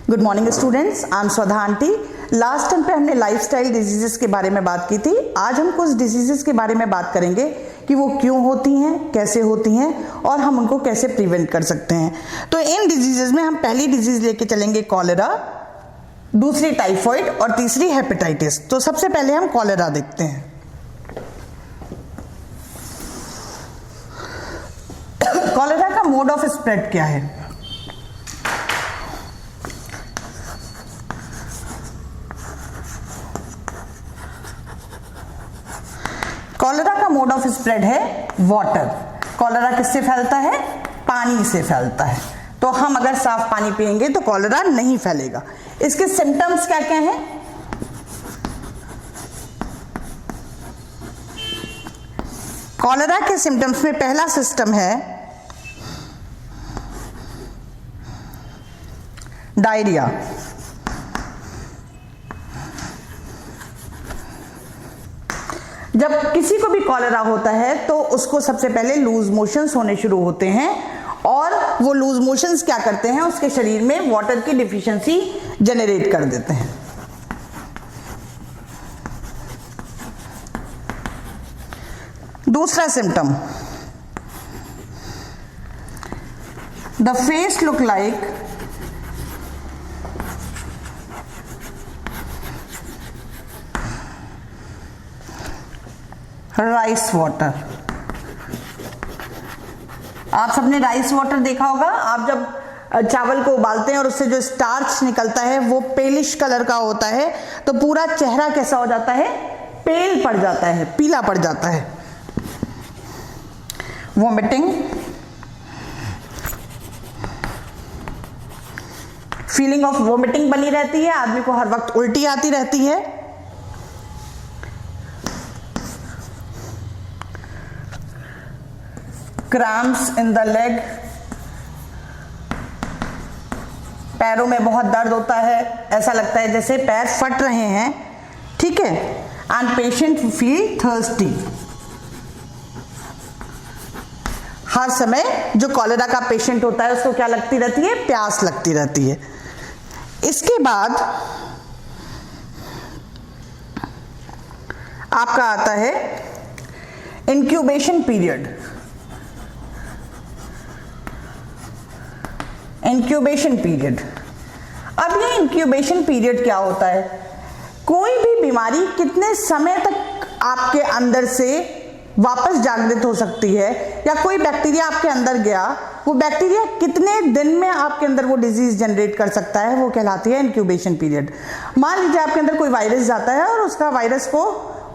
Good morning students, I am स्वधा aunty. Last time पे हमने लाइफस्टाइल डिजीजेस के बारे में बात की थी। आज हम कुछ डिजीजेस के बारे में बात करेंगे कि वो क्यों होती हैं, कैसे होती हैं और हम उनको कैसे प्रिवेंट कर सकते हैं। तो इन डिजीजेस में हम पहली डिजीज लेके चलेंगे कॉलेरा, दूसरी टाइफॉइड और तीसरी हेपेटाइटिस। तो सबसे पहले हम कॉलेरा देखते हैं। कॉलेरा का मोड ऑफ स्प्रेड क्या है? कॉलेरा का मोड ऑफ स्प्रेड है वाटर। कॉलेरा किससे फैलता है? पानी से फैलता है। तो हम अगर साफ पानी पिएंगे तो कॉलेरा नहीं फैलेगा। इसके सिम्टम्स क्या क्या हैं? कॉलेरा के सिम्टम्स में पहला सिस्टम है डायरिया। जब किसी को भी कॉलेरा होता है तो उसको सबसे पहले लूज मोशंस होने शुरू होते हैं और वो लूज मोशंस क्या करते हैं, उसके शरीर में वाटर की डिफिशिएंसी जनरेट कर देते हैं। दूसरा symptom, the face look like rice water. आप सबने राइस वाटर देखा होगा। आप जब चावल को उबालते हैं और उससे जो स्टार्च निकलता है वो पेलिश कलर का होता है, तो पूरा चेहरा कैसा हो जाता है? पेल पड़ जाता है, पीला पड़ जाता है। वोमिटिंग, फीलिंग ऑफ वोमिटिंग बनी रहती है, आदमी को हर वक्त उल्टी आती रहती है। क्रैम्प्स इन द लेग, पैरों में बहुत दर्द होता है, ऐसा लगता है जैसे पैर फट रहे हैं, ठीक है। And patient feel thirsty. हर समय जो कॉलेरा का पेशेंट होता है उसको क्या लगती रहती है? प्यास लगती रहती है। इसके बाद आपका आता है इंक्यूबेशन पीरियड। Incubation period. अब ये इंक्यूबेशन पीरियड क्या होता है? कोई भी बीमारी कितने समय तक आपके अंदर से वापस जागृत हो सकती है, या कोई बैक्टीरिया आपके अंदर गया, वो बैक्टीरिया कितने दिन में आपके अंदर वो डिजीज जनरेट कर सकता है, वो कहलाती है इंक्यूबेशन पीरियड। मान लीजिए आपके अंदर कोई वायरस जाता है और उसका वायरस को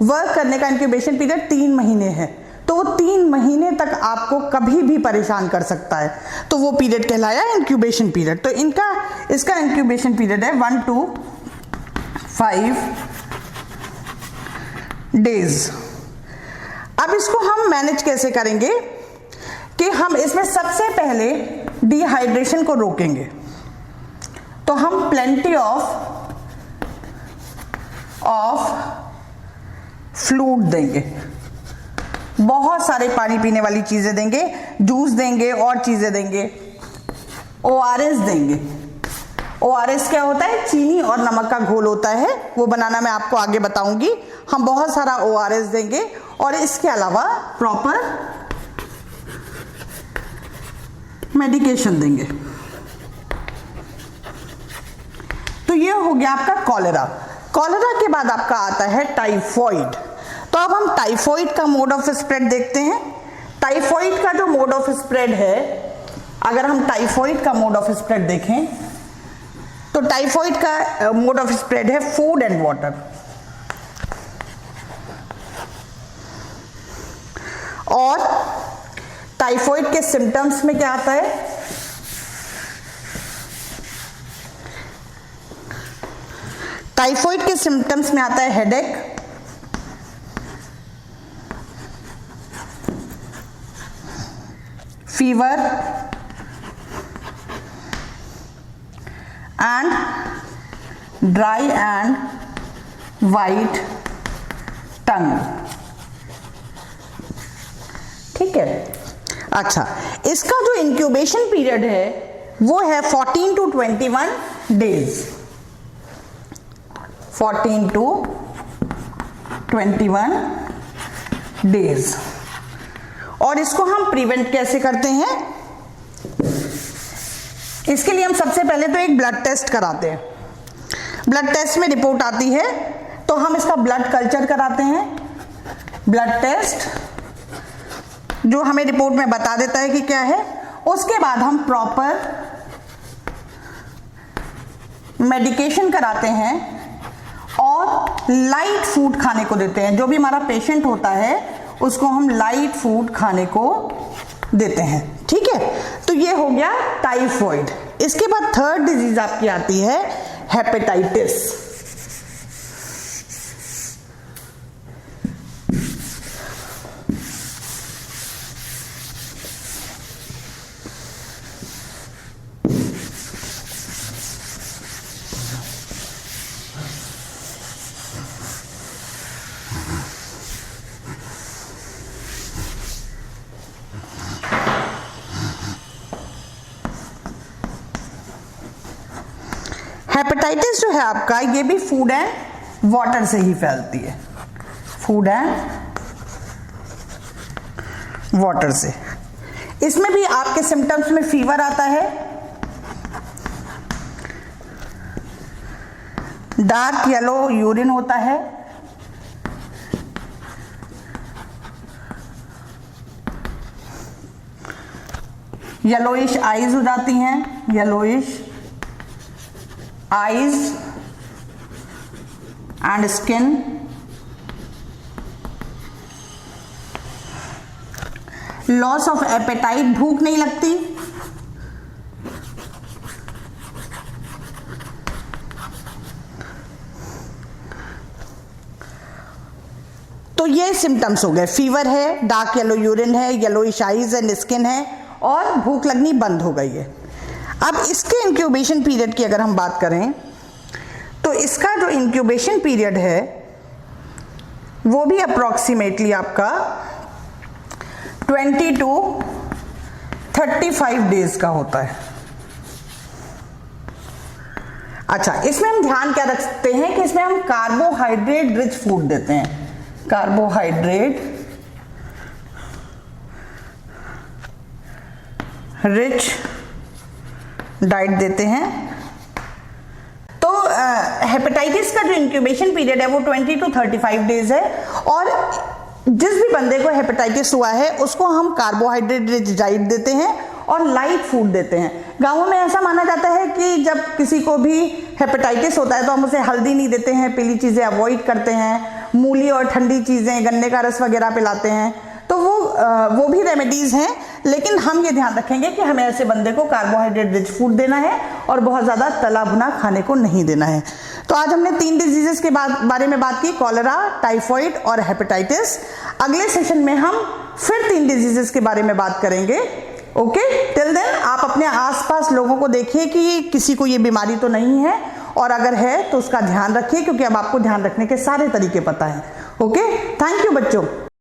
वर्क करने का इंक्यूबेशन पीरियड 3 महीने है, तो वो 3 महीने तक आपको कभी भी परेशान कर सकता है, तो वो पीरियड कहलाया इंक्यूबेशन पीरियड। तो इसका इंक्यूबेशन पीरियड है 1 to 5 डेज। अब इसको हम मैनेज कैसे करेंगे कि हम इसमें सबसे पहले डिहाइड्रेशन को रोकेंगे। तो हम प्लेंटी ऑफ फ्लूइड देंगे, बहुत सारे पानी पीने वाली चीजें देंगे, जूस देंगे और चीजें देंगे। ORS देंगे। ORS क्या होता है? चीनी और नमक का घोल होता है, वो बनाना मैं आपको आगे बताऊंगी। हम बहुत सारा ORS देंगे और इसके अलावा प्रॉपर मेडिकेशन देंगे। तो ये हो गया आपका कॉलेरा। कॉलेरा के बाद आपका आता है टाइफॉइड। तो अब हम टाइफॉइड का मोड ऑफ स्प्रेड देखते हैं। टाइफॉइड का जो मोड ऑफ स्प्रेड है, अगर हम टाइफॉइड का मोड ऑफ स्प्रेड देखें तो टाइफॉइड का मोड ऑफ स्प्रेड है फूड एंड वाटर। और टाइफॉइड के सिम्टम्स में क्या आता है? टाइफॉइड के सिम्टम्स में आता है headache, fever and dry and white tongue, ठीक है। अच्छा, इसका जो इंक्यूबेशन पीरियड है वो है 14 to 21 days, 14 to 21 days। और इसको हम प्रिवेंट कैसे करते हैं? इसके लिए हम सबसे पहले तो एक ब्लड टेस्ट कराते हैं। ब्लड टेस्ट में रिपोर्ट आती है तो हम इसका ब्लड कल्चर कराते हैं। ब्लड टेस्ट जो हमें रिपोर्ट में बता देता है कि क्या है। उसके बाद हम प्रॉपर मेडिकेशन कराते हैं और लाइट फूड खाने को देते हैं। जो भी हमारा पेशेंट होता है उसको हम लाइट फूड खाने को देते हैं, ठीक है। तो ये हो गया टाइफॉइड। इसके बाद थर्ड डिजीज आपकी आती है हेपेटाइटिस। हेपेटाइटिस जो है आपका, ये भी फूड एंड वाटर से ही फैलती है, फूड एंड वाटर से। इसमें भी आपके सिम्टम्स में फीवर आता है, डार्क येलो यूरिन होता है, येलोइश आईज हो जाती हैं, yellowish eyes and skin, loss of appetite, भूख नहीं लगती, तो ये सिम्टम्स हो गए। फीवर है, डार्क येलो यूरिन है, येलोइश आईज एंड स्किन है और भूख लगनी बंद हो गई है। अब इसके इंक्यूबेशन पीरियड की अगर हम बात करें तो इसका जो इंक्यूबेशन पीरियड है वो भी अप्रॉक्सीमेटली आपका 20 to 35 डेज का होता है। अच्छा, इसमें हम ध्यान क्या रखते हैं कि इसमें हम कार्बोहाइड्रेट रिच फूड देते हैं, कार्बोहाइड्रेट रिच डाइट देते हैं। तो हेपेटाइटिस का जो इंक्यूबेशन पीरियड है वो 20 to 35 डेज है और जिस भी बंदे को हेपेटाइटिस हुआ है उसको हम कार्बोहाइड्रेट रिच डाइट देते हैं और लाइट फूड देते हैं। गांवों में ऐसा माना जाता है कि जब किसी को भी हेपेटाइटिस होता है तो हम उसे हल्दी नहीं देते हैं, पीली चीज़ें अवॉइड करते हैं, मूली और ठंडी चीज़ें, गन्ने का रस वगैरह पिलाते हैं। तो वो भी रेमेडीज़ हैं, लेकिन हम ये ध्यान रखेंगे कि हमें ऐसे बंदे को कार्बोहाइड्रेट रिच फूड देना है और बहुत ज़्यादा तला भुना खाने को नहीं देना है। तो आज हमने 3 डिजीजेस के बारे में बात की, कॉलेरा, टाइफॉइड और हेपेटाइटिस। अगले सेशन में हम फिर 3 डिजीजेस के बारे में बात करेंगे। ओके, टिल देन आप अपने आसपास लोगों को देखिए कि किसी को ये बीमारी तो नहीं है, और अगर है तो उसका ध्यान रखिए, क्योंकि अब आपको ध्यान रखने के सारे तरीके पता हैं। ओके, थैंक यू बच्चों।